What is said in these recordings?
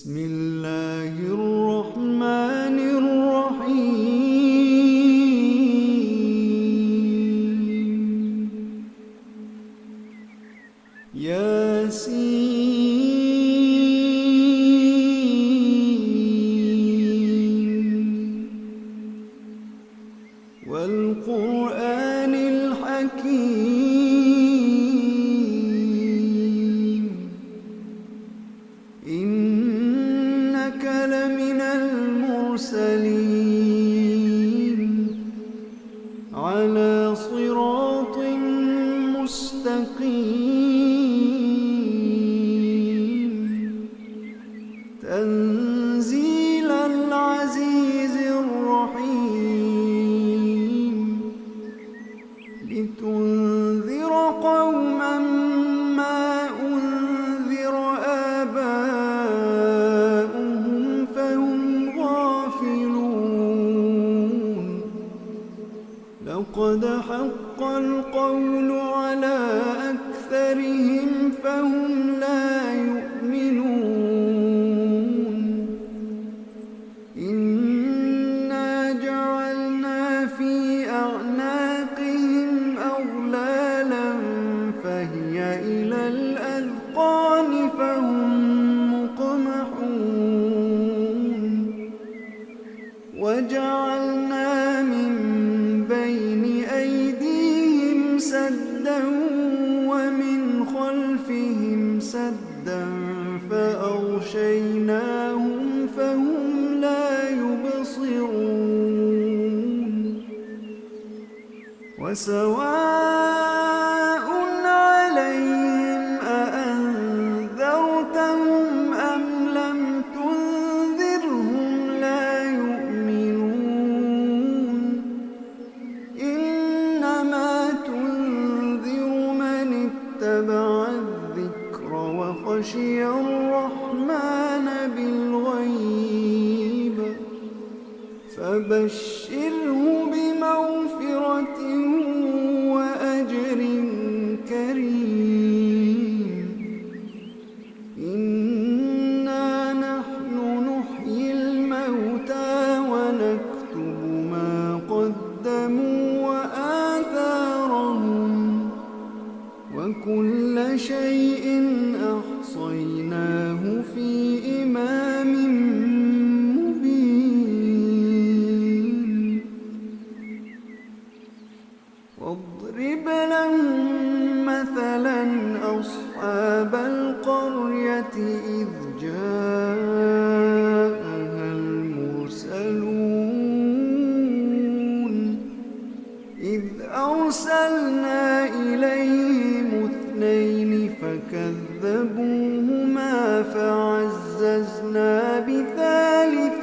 بسم الله الرحمن الرحيم ياسين والقرآن الحكيم إنك لمن المرسلين على صراط مستقيم تنزيل العزيز الرحيم لتنذر قوما ما أنذر آباؤهم فهم غافلون لقد حق القول على أكثرهم فهم لا يؤمنون إنا جعلنا في أعناقهم أغلالا فهي إلى الأذقان فهم مقمحون وجعلنا من بين أيديهم سدا ومن خلفهم سدا فأغشيناهم فهم لا يبصرون وسواء عليهم أأنذرتهم أم لم تنذرهم لا يؤمنون إنما تنذر من اتبع الذكر وخشي الرحمن بالغيب فبشره بمغفرة وأجر كريم إنا نحن نحيي الموتى ونكتب ما قدموا وآثارهم وكل شيء أحصيناه في إمام مبين واضرب لهم مثلا أصحاب القرية إذ جاءها المرسلون إذ أرسلنا إليهم اثنين فكذبوهما فعززنا بثالث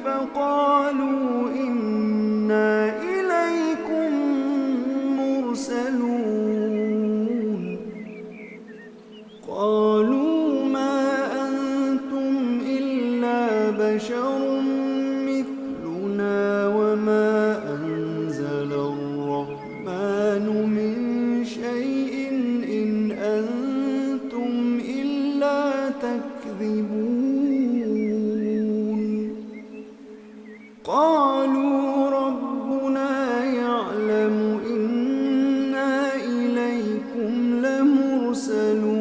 فقالوا إنا إليكم مرسلون قالوا ما أنتم إلا بشر مثلنا وما أنزل الرحمن من شيء إن أنتم إلا تكذبون قالوا ربنا يعلم إنا إليكم لمرسلون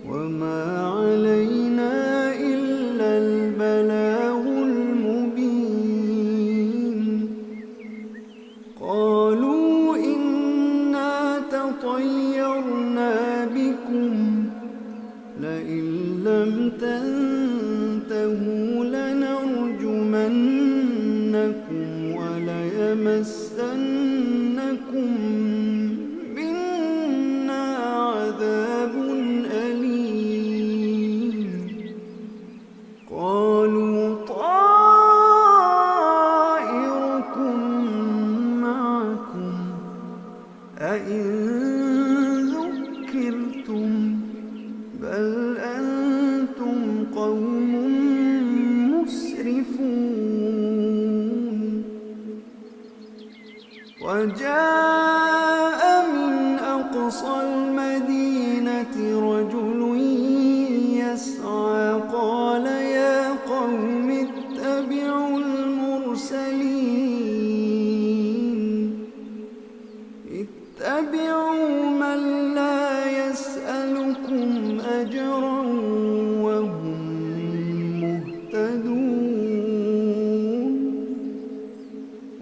وما علينا إلا البلاغ المبين قالوا إنا تطيرنا بكم لئن لم تنتهوا لنرجمنكم وليمسنكم منا عذاب أليم قالوا طائركم معكم أئن ذكرتم بل أنتم قوم مسرفون وجاء من أقصى المدينة رجل يسعى فجرا وهم مهتدون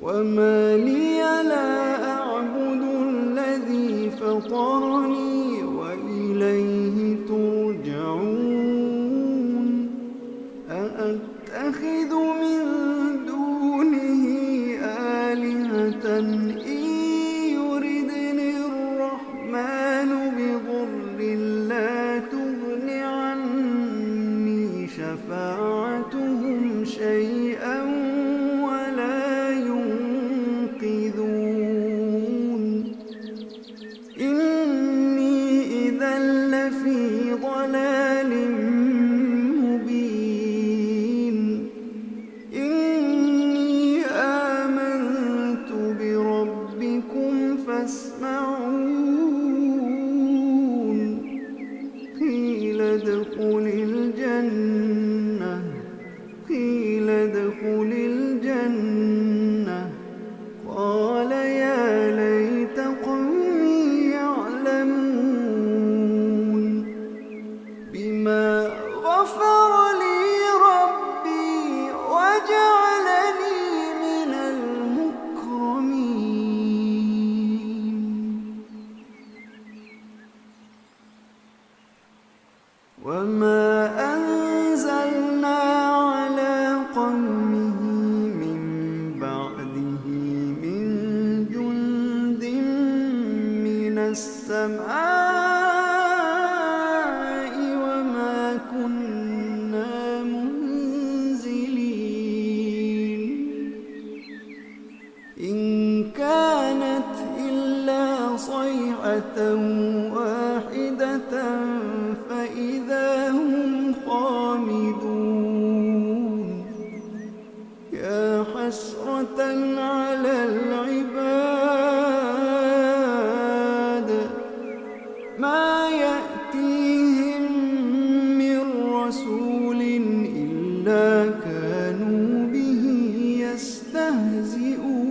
وما لي لا أعبد الذي فطرني وإليه ترجعون أأتخذ من دونه آلهة إن يردني الرحمن بضر لا تغن عني شفاعتهم شيئا ولا ينقذون إني إذا لفي ضلال مبين إني آمنت بربكم فاسمعون قيل ادخل الجنة قال يا ليت قومي يعلمون بما غفر لي ربي وجعلني من المكرمين وما أنزلنا على قومه من بعده من جند من السماء وما كنا منزلين إن كانت إلا صيحة واحدة فإذا هم خامدون يا حسرة على العباد ما يأتيهم من رسول إلا كانوا به يستهزئون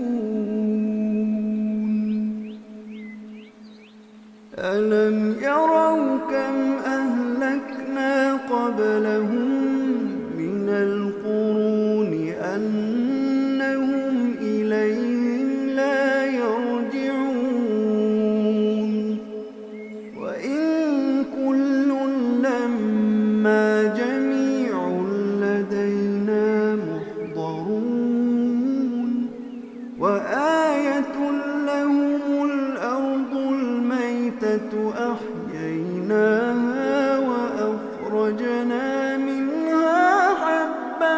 ألم يروا كم أهلكنا قبلهم من القرون أنهم إليهم لا يرجعون وإن كل لما جميع لدينا محضرون وآية لهم الأرض الميتة أحييناها وأخرجنا منها حبا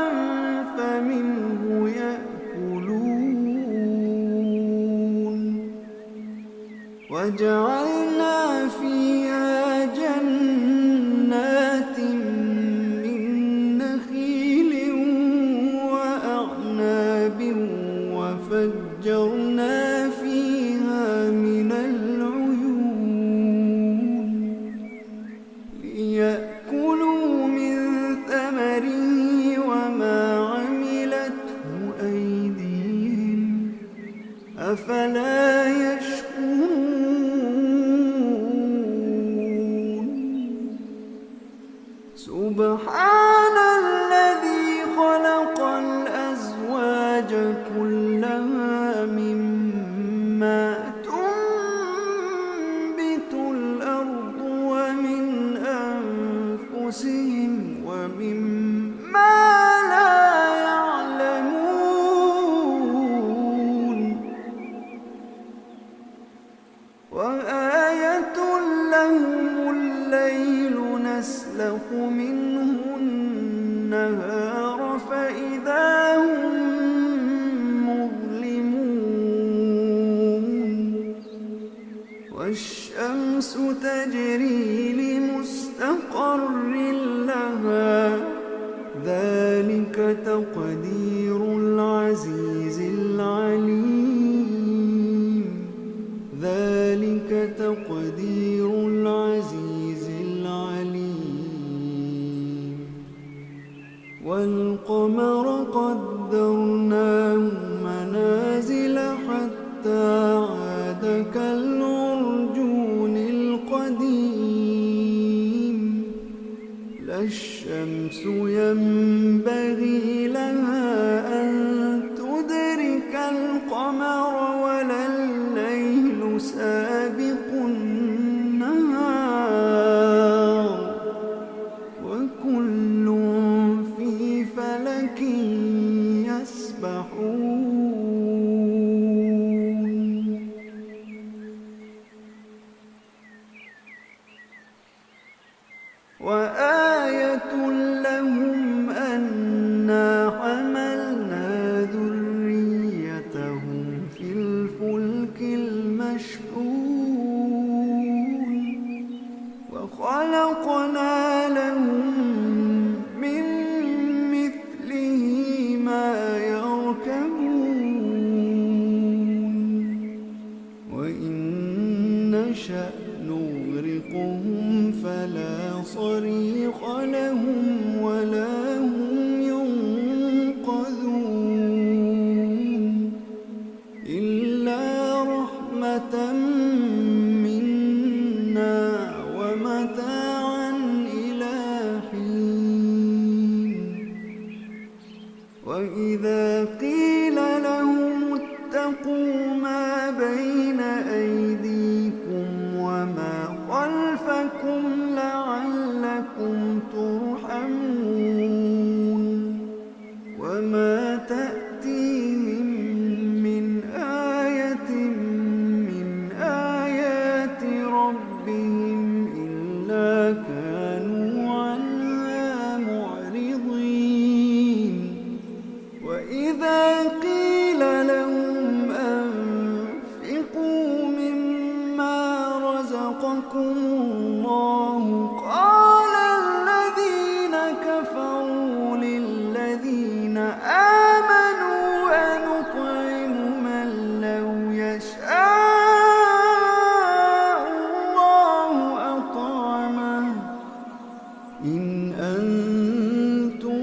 فمنه يأكلون وجعلنا فيها جنات من نخيل وأعناب وفجرنا فيها من العيون ليأكلوا من ثمره وما عملته أيديهم أفلا يشكرون سبحان الذي خلق الأزواج كلها مما تنبت الأرض ومن أنفسهم ومما لا يعلمون وآية لهم الليل نسلخ منه النهار فإذا هم مظلمون والشمس تجري لمستقر لها ذلك تقدير العزيز العليم ذلك تقدير العزيز العليم والقمر قدرناه منازل حتى عاد كالعرجون القديم لا الشمس ينبغي لها أن تدرك القمر ولا الليل سابق النهار وكل في فلك يسبحون وآية لهم أنا حملنا ذريتهم في الفلك المشحون وخلقنا لهم من مثله ما يركبون وإن نشأ نغرقهم فلا صريخ لهم ولا هم ينقذون إلا رحمة منا ومتاعا إلى حين وإذا قيل لهم اتقوا ما بين أيديكم وما خلفكم لعلكم ترحمون وما تأتيهم من آية من آيات ربهم إلا كانوا عنها معرضين وإذا قيل لهم أنفقوا مما رزقكم الله قال الذين كفروا للذين آمنوا أنطعم من لو يشاء الله أطعمه إن أنتم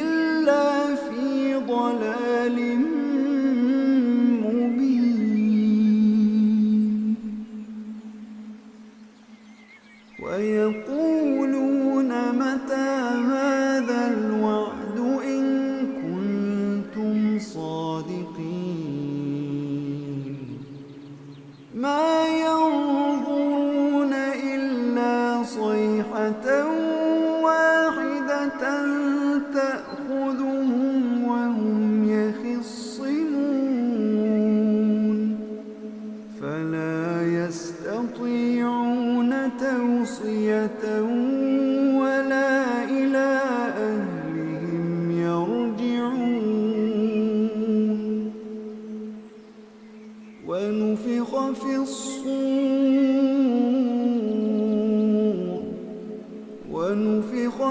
إلا في ضلال مبين ويقولون متى هذا الوعد إن كنتم صادقين ما ينظرون إلا صيحة واحدة تأخذهم وهم يخصمون فلا يستطيعون توصية ولا إلى أهلهم يرجعون ونفخ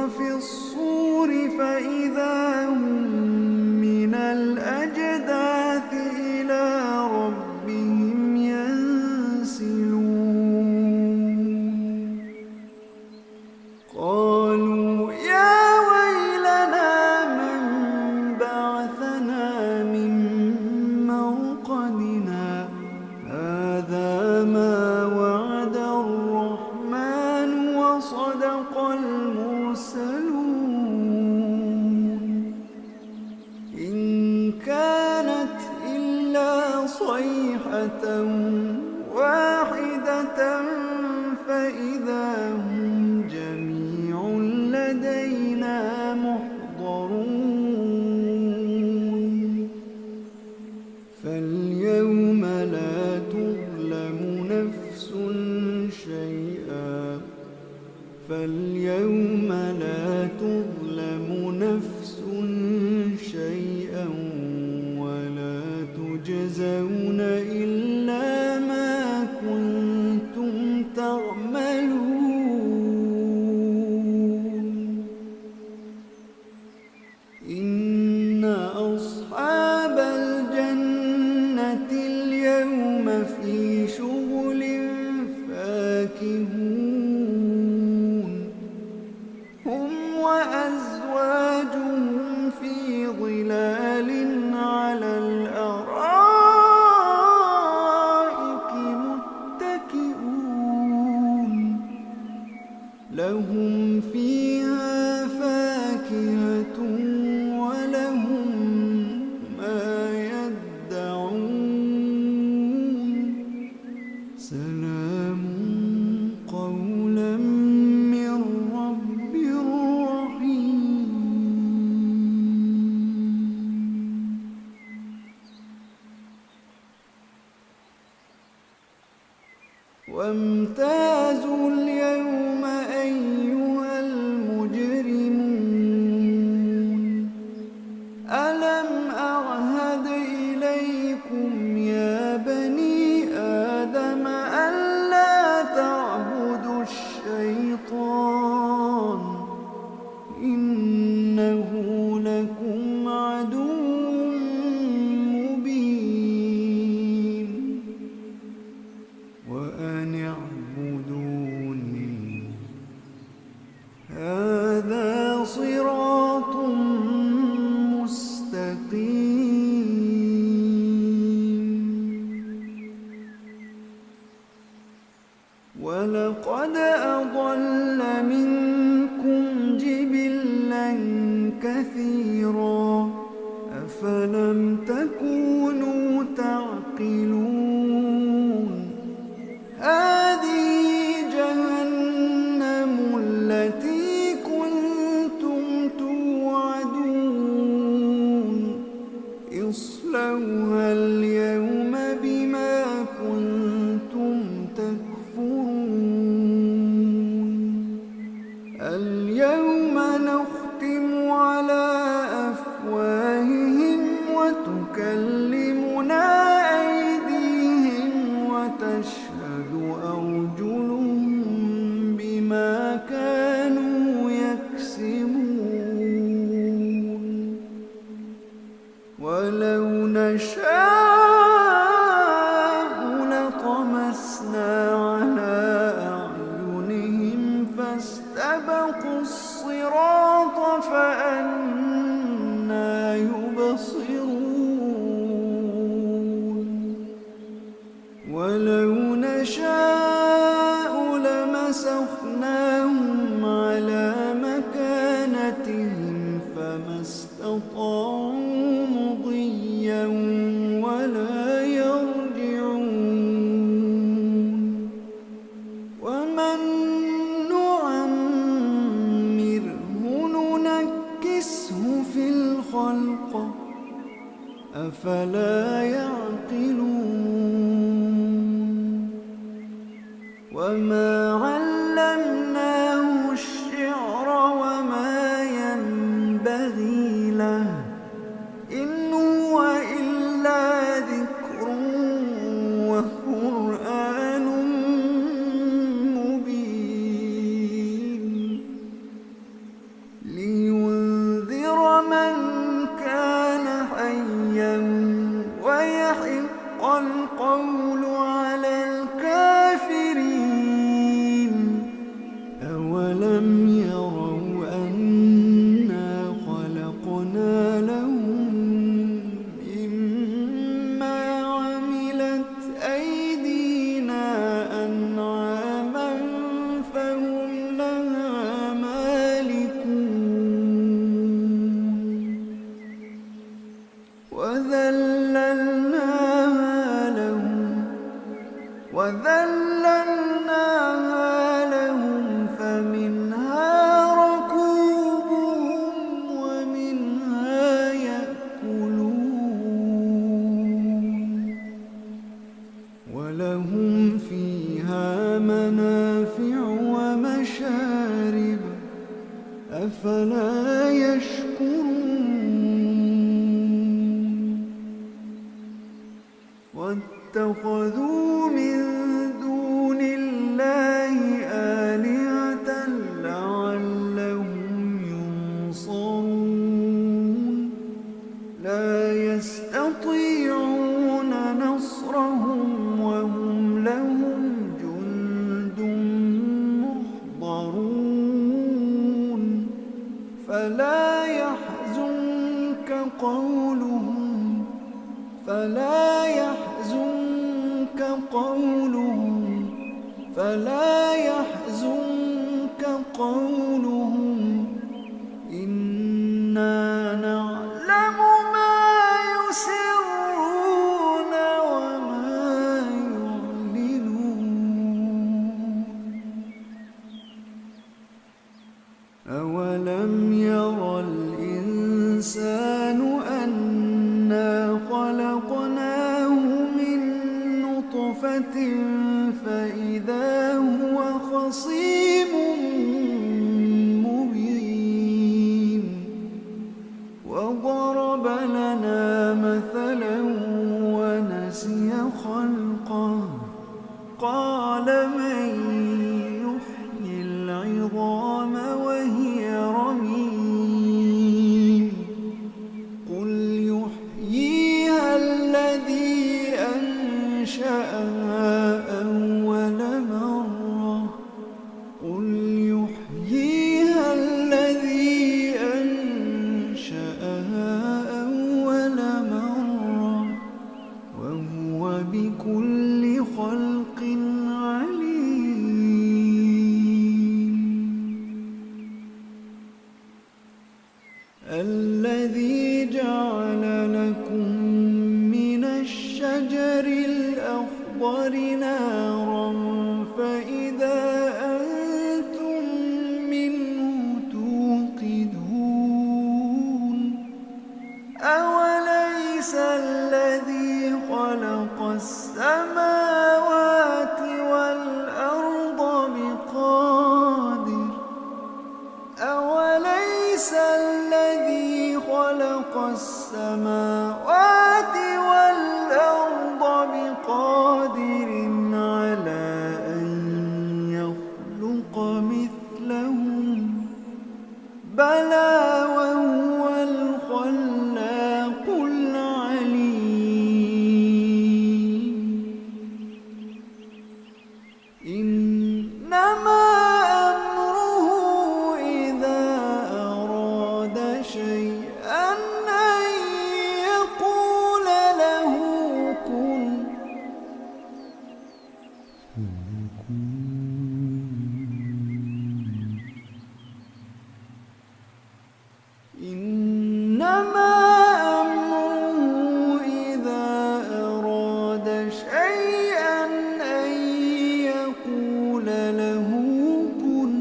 في الصور فإذا هم من الأجداث إلى ربهم ينسلون قالوا يا ويلنا من بعثنا من مرقدنا هذا ما وعد الرحمن وصدق المرسلون إن كانت إلا صيحة واحدة فإذا هم جميع لدينا محضرون فاليوم لا تظلم نفس شيئا ولا تجزون إلا ما كنتم تعملون إن أصحاب الجنة اليوم في شغل فاكهون هم وأزواجهم في ظلال على الأرائك متكئون لهم فيها وامتازوا اليوم أيها المجرمون ألم أعهد إليكم يا بني آدم ألا تعبدوا الشيطان إنه لكم عدو مبين وأن اعبدوني هذا صراط مستقيم ولقد أضل منكم جبلا كثيرا أفلم تكونوا تعقلون هذه جهنم التي كنتم توعدون اصلوها اليوم بما كنتم تكفرون اليوم نختم على أفواههم وتكلمنا أيديهم وتشهد أرجلهم بما كانوا يكسبون ولو نشاء لطمسنا على أعينهم فاستبقوا الصراط فأنى يبصرون ولو نشاء لمسخناهم على مكانتهم فما استطاعوا مضيا ولا يرجعون ومن نعمره ننكسه في الخلق أفلا يعقلون وما علمناه الشعر وما ينبغي له إن هو إلا ذكر وقرآن مبين لينذر من كان حيا ويحق القول على الكافرين أولم يروا أنا خلقنا لهم مما عملت أيدينا أنعاما فهم لها مالكون وذللناها لهم فمنها ركوبهم ومنها يأكلون ولهم فيها منافع ومشارب أفلا يشكرون واتخذوا من دون الله آلهة لعلهم ينصرون لا يستطيعون نصرهم وهم لهم جند محضرون فلا يحزنك قولهم إنا نعلم ما يسرون وما يعلنون أولم ير الإنسان أنا خلقناه من نطفة فإذا الذي جعل لكم من الشجر الأخضر نارا فإذا أنتم منه توقدون أوليس الذي خلق السماوات والأرض بقادر أوليس الذي خلق السماوات والأرض بقادر على أن يخلق مثلهم بلى وهو الخلاق العليم إنما أمره إذا أراد شيئا أن يقول له كن إنما أمره إذا أراد شيئا أن يقول له كن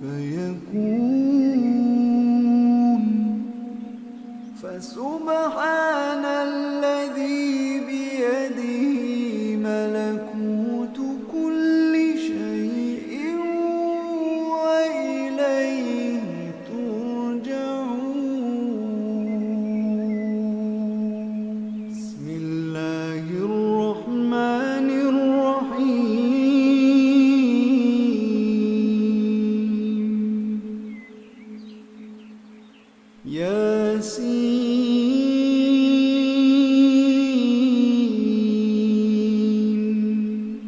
فيكون فسبحان الذي بيده ملكوت كل شيء وإليه ترجعون بسم الله الرحمن الرحيم ياسين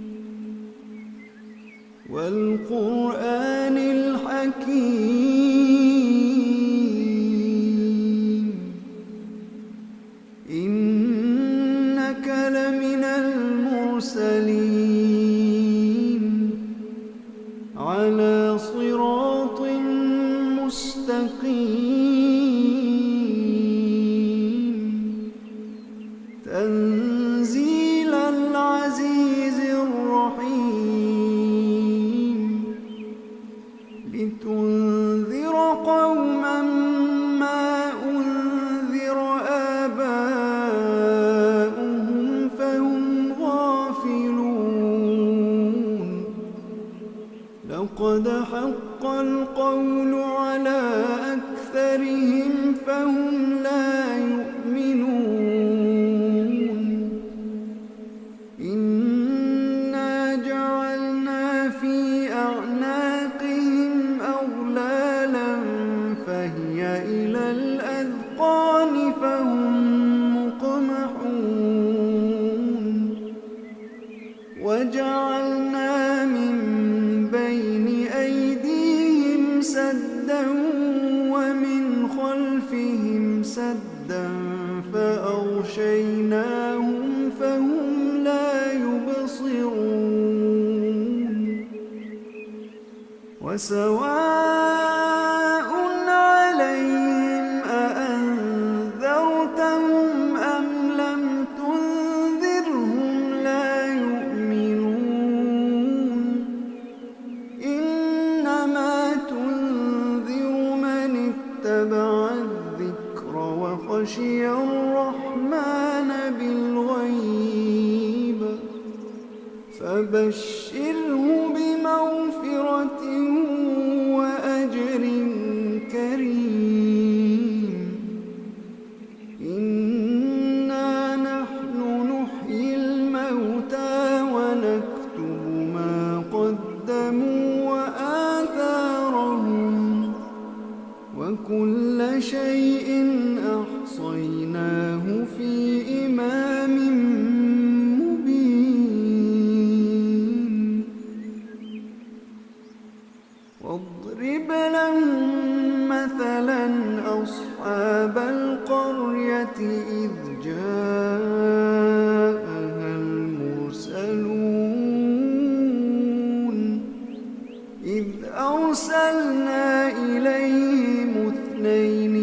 والقرآن الحكيم إنك لمن المرسلين على صراط مستقيم تنزيل العزيز الرحيم لتنذر قوما ما أنذر آباؤهم فهم غافلون لقد حق القول على أكثرهم فهم لا يؤمنون إنا جعلنا في أعناقهم أغلالا فهي إلى الأذقان فهم مقمحون وجعلنا من بين أيديهم سدا ومن خلفهم سدا فأغشيناهم فهم لا يبصرون وسواء عليهم أأنذرتهم أم لم تنذرهم لا يؤمنون إنما تنذر من اتبع الذكر وخشي الرحمن بالغيب فبشره بمغفرة وأجر كريم إنا نحن نحيي الموتى ونكتب ما قدموا وآثارهم وكل شيء أحصيناه في إمام مبين واضرب لهم مثلا أصحاب القرية إذ جاءها المرسلون إذ أرسلنا إليهم اثنين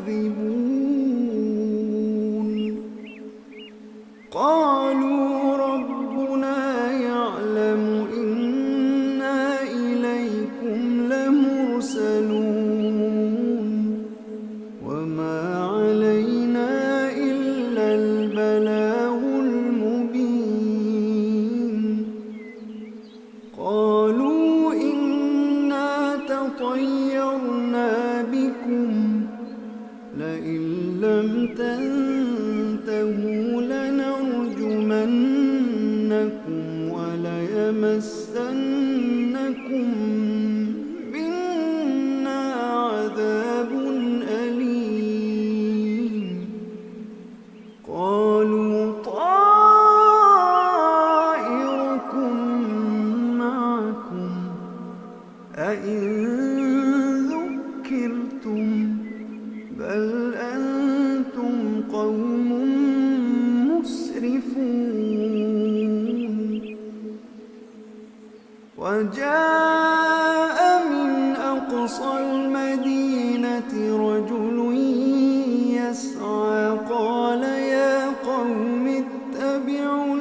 تكذبون قالوا ربنا يعلم إنا إليكم لمرسلون وما علينا إلا البلاغ المبين قالوا إنا تطيرنا بكم لئن لم تنتهوا لنرجمنكم وليمسنكم منا عذاب أليم قالوا طائركم معكم أئن ذكرتم بل أنتم قوم مسرفون وجاء من أقصى المدينة رجل يسعى قال يا قوم اتبعوا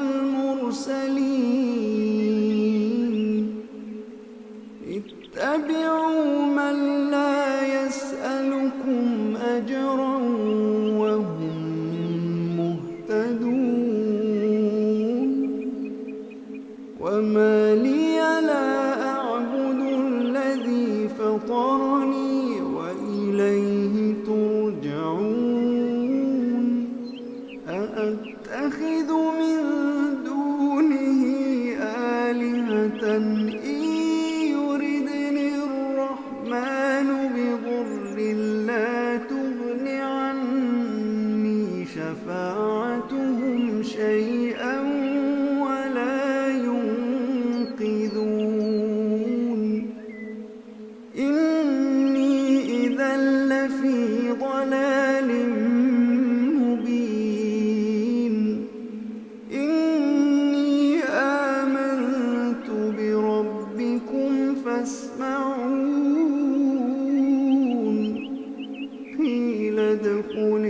المرسلين اتبعوا من لا يسألكم أجرا وهم مهتدون وما لي لا أعبد الذي فطرني وإليه ترجعون أأتخذ من دونه آلهة إن يردني الرحمن بضر لا تغن عني شفاعتهم شيئا ولا ينقذون إني إذا لفي ضلال مبين إني آمنت بربكم فاسمعون قيل ادخل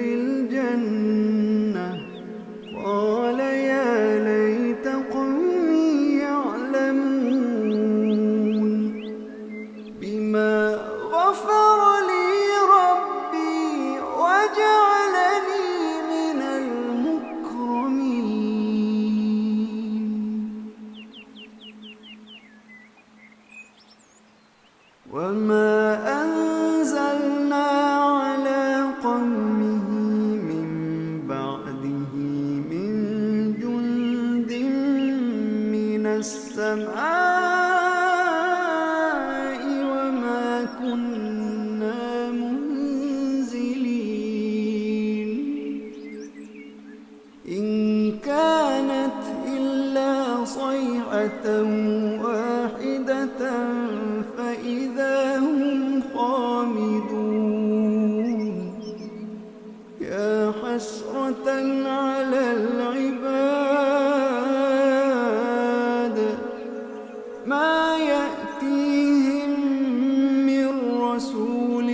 الجنة قال يا ليت قومي يعلمون بما غفر لي ربي وجعلني من المكرمين وما أنزلنا على قومه من بعده من جند من السماء وما كنا منزلين إن كانت إلا صيحة واحدة فإذا هم خامدون يا حسرة على العباد ما يأتيهم من رسول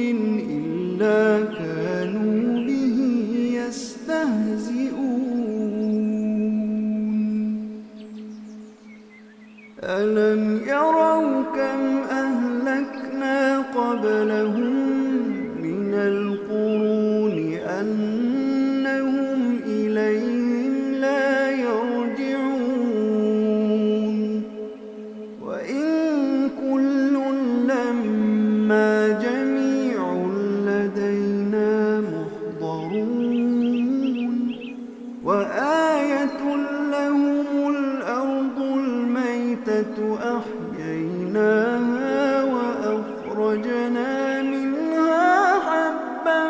إلا كانوا به يستهزئون ألم يروا كم أهلكنا قبلهم من القرون أنهم إليهم لا يرجعون وإن كل لما جميع لدينا محضرون وآية لهم الأرض الميتة أحييناها وأخرجنا منها حبا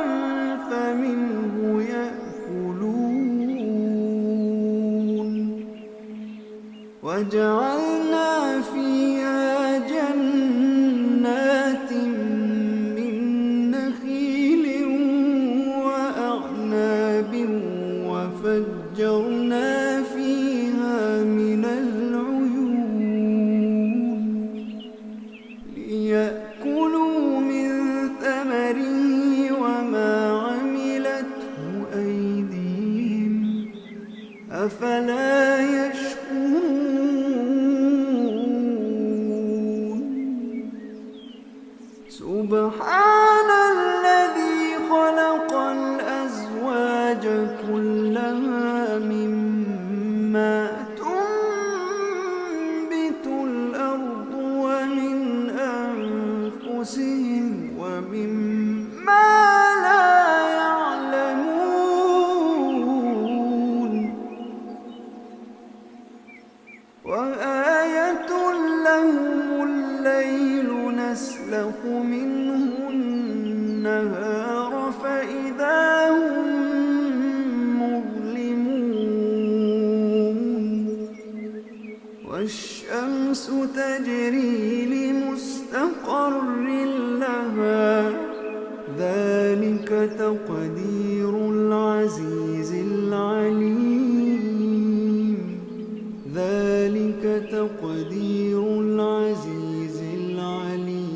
فمنه يأكلون وجعلنا فيها جنات من نخيل وأعناب وفجرنا فيها من العيون ليأتي سبحان الذي خلق الأزواج كلها مما تنبت الأرض ومن أنفسهم ومما لا يعلمون وآية لهم الليل نسلخ منه النهار فإذا هم مظلمون والشمس تجري لمستقر لها ذلك تقدير العزيز العليم ذلك تقدير العزيز العليم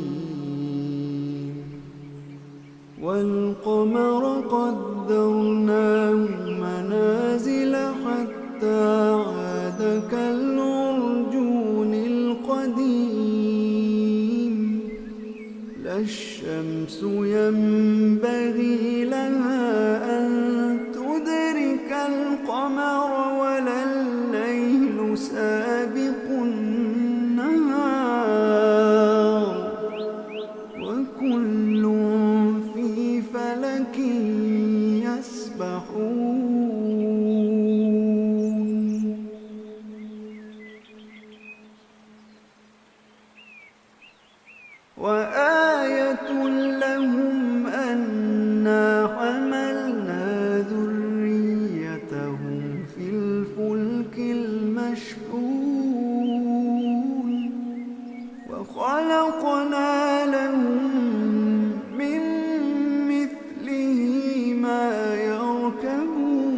والقمر قدرناه منازل حتى عاد كالعرجون القديم لا الشمس ينبغي لها أن تدرك القمر ولا الليل سابق النهار وكل في فلك يسبحون وآية لهم أنا حملنا ذريتهم في الفلك المشحون وخلقنا لهم من مثله ما يركبون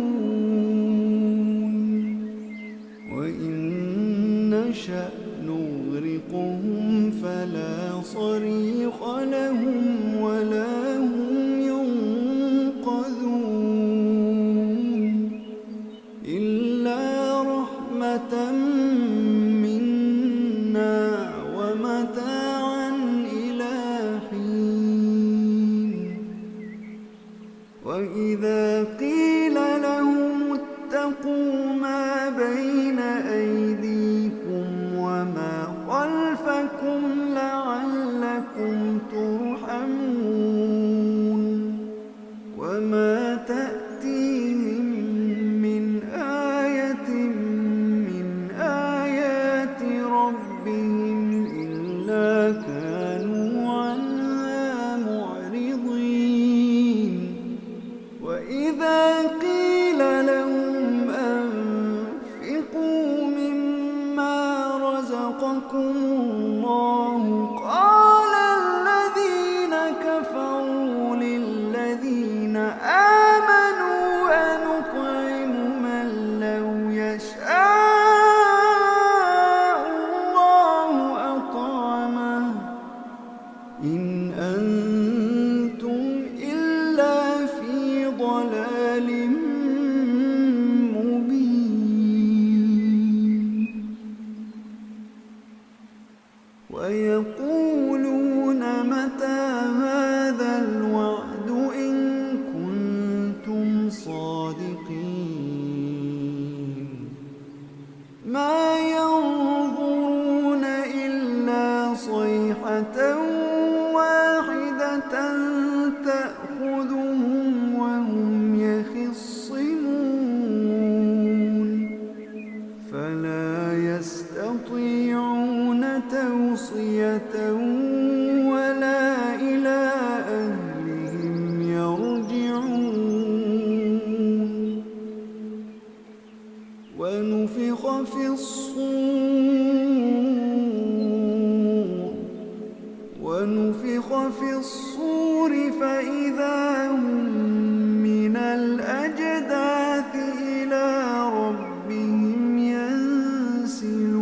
وإن نشأ نغرقهم فلا صريخ لهم ولا هم ينقذون إلا رحمة منا ومتاعا إلى حين وإذا قيل لهم اتقوا ما بين أيديكم وما خلفكم لعلكم ترحمون وما تأتيهم من آية من آيات ربهم إلا كانوا عنها معرضين وإذا قيل لهم أنفقوا مما رزقكم الله قال الذين كفروا للذين آمنوا أنطعم من لو يشاء الله أطعمه إن أنتم إلا في ضلال مبين ويقولون متى هذا الوعد إن كنتم صادقين ما ينظرون إلا صيحة واحدة تأخذهم وهم يخصمون فلا يستطيعون توصية ولا إلى أهلهم يرجعون ونفخ في الصور فإذا هم من الأجداث إلى ربهم ينسلون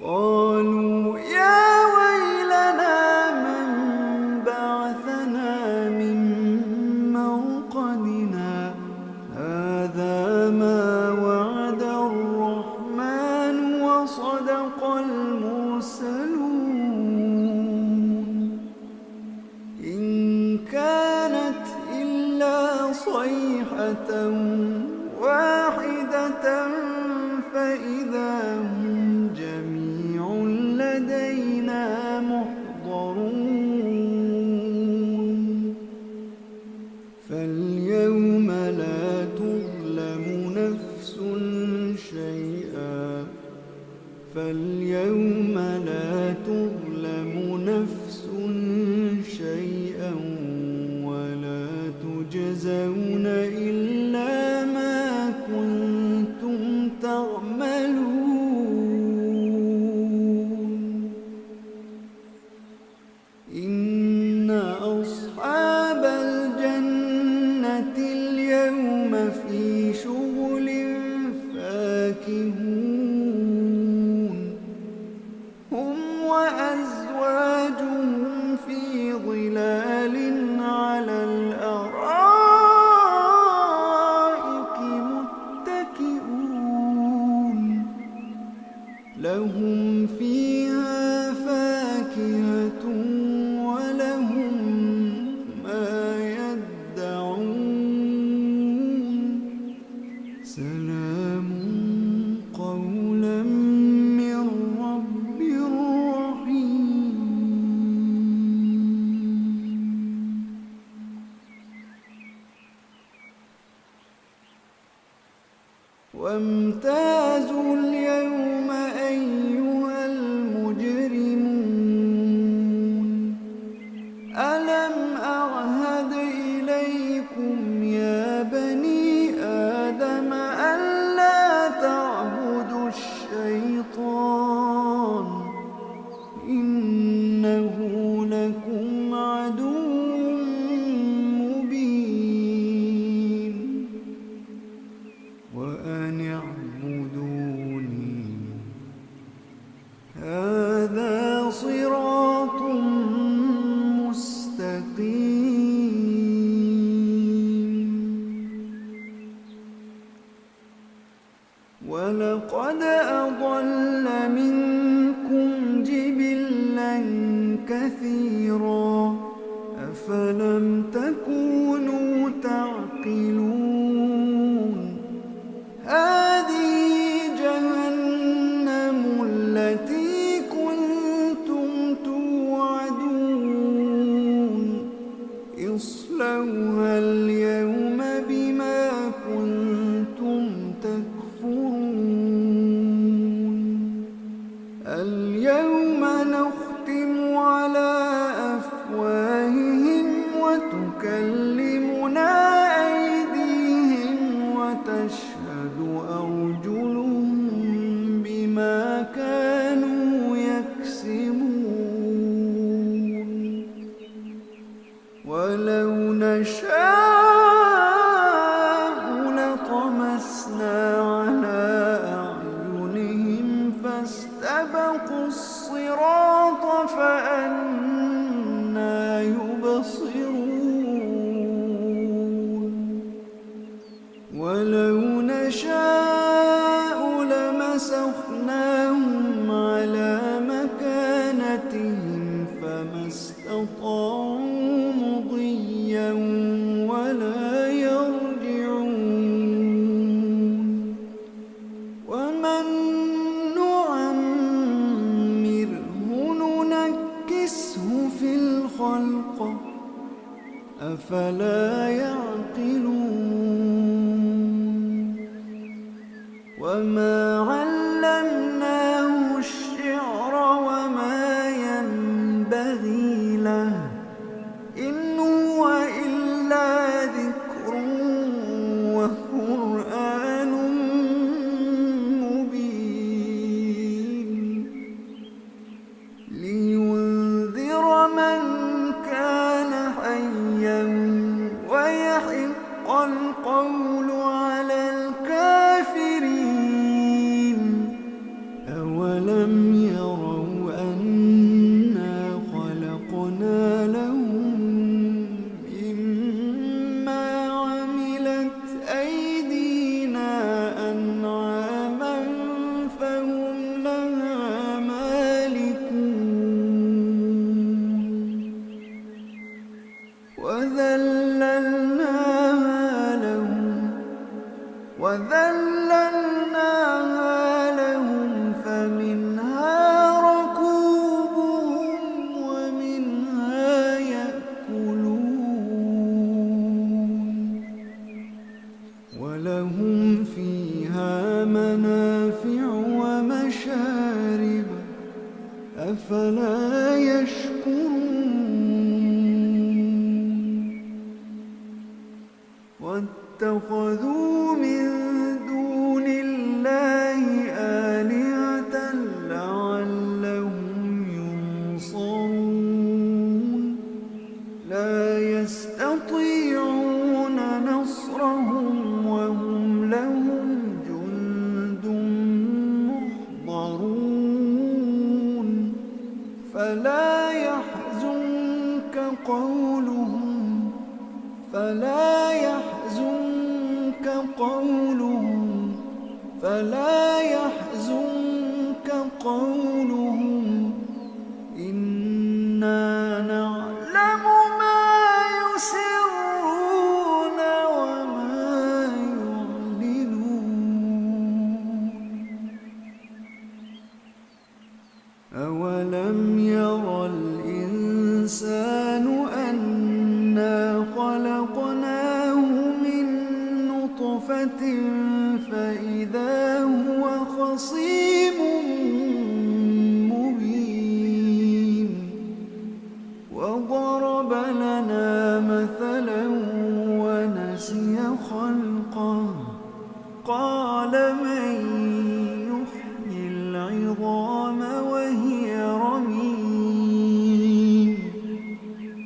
قالوا يا ويلنا من بعثنا من مرقدنا هذا ما وعد الرحمن وصدق المرسلون فاليوم لا تظلم نفس شيئا ولا تجزون إلا ما كنتم تعملون إن أصحاب الجنة اليوم في شغل فاكهون هم وأزواجهم في ظلال على الأرائك متكئون لهم فيها فاكهة ولهم ما يدعون سلام قولا من رب رحيم وامتازوا اليوم أيها المجرمون ألم أعهد إليكم يا بني آدم ألا تعبدوا الشيطان إنه لكم عدو مبين وأن اعبدوني هذا صراط مستقيم ولقد أضل منكم جبلا كثيرا أفلم تكونوا تعقلون هذه جهنم التي كنتم توعدون اصلوها اليوم بما كنتم تكفرون اليوم نختم على أفواههم وتكلمنا أيديهم وتشهد أرجلهم بما كانوا يكسبون ولو نشاء لطمسنا على أعينهم فاستبقوا الصراط فأنى يبصرون ولو نشاء لمسخناهم على مكانتهم فما استطاعوا مضيا ولا يرجعون ومن نعمره ننكسه في الخلق أفلا يعقلون وما علمناه الشعر وما ينبغي له إن هو إلا ذكر وقرآن مبين لينذر من كان حيا ويحق القول على الكافرين أولم يروا أنا خلقنا لهم مما عملت أيدينا أنعاما فهم لها مالكون وذللناها لهم فمنها ركوبهم ومنها يأكلون ولهم فيها منافع ومشارب أفلا يشكرون واتخذوا من دون الله آلهة لعلهم ينصرون لا يستطيعون نصرهم وهم لهم جند محضرون فلا يحزنك قولهم إنا نعلم ما يسرون وما يعلنون أولم ير الإنسان أنا خلقناه من نطفة فإذا هو خصيم مبين وضرب لنا مثلا ونسي خلقه قال من يحيي العظام وهي رميم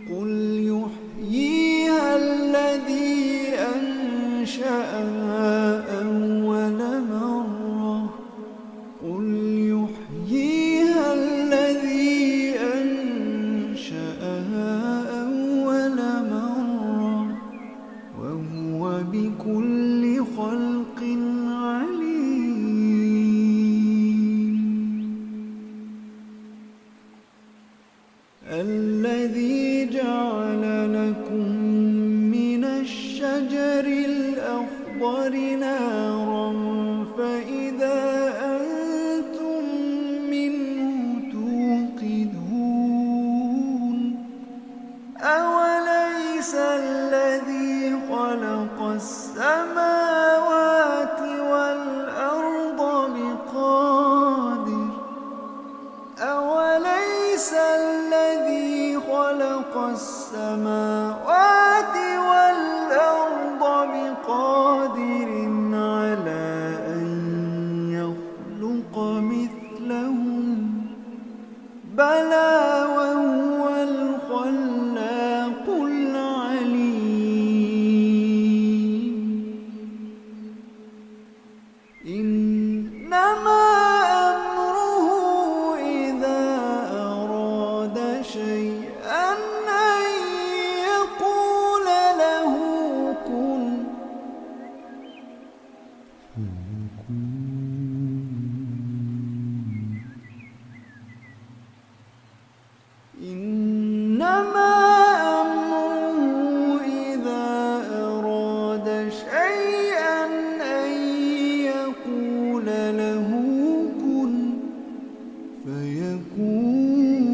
قل يحييها الذي أنشأها أول مرة وهو بكل خلق عليم الذي جعل لكم من الشجر الأخضر نارا فإذا أنتم منه توقدون أوليس الذي خلق السماوات والأرض بقادر على أن يخلق مثلهم بلى وهو الخلاق العليم إنما أمره إذا أراد شيئا أن يقول له كن إنما أمره إذا أراد شيئا أن يقول له كن فيكون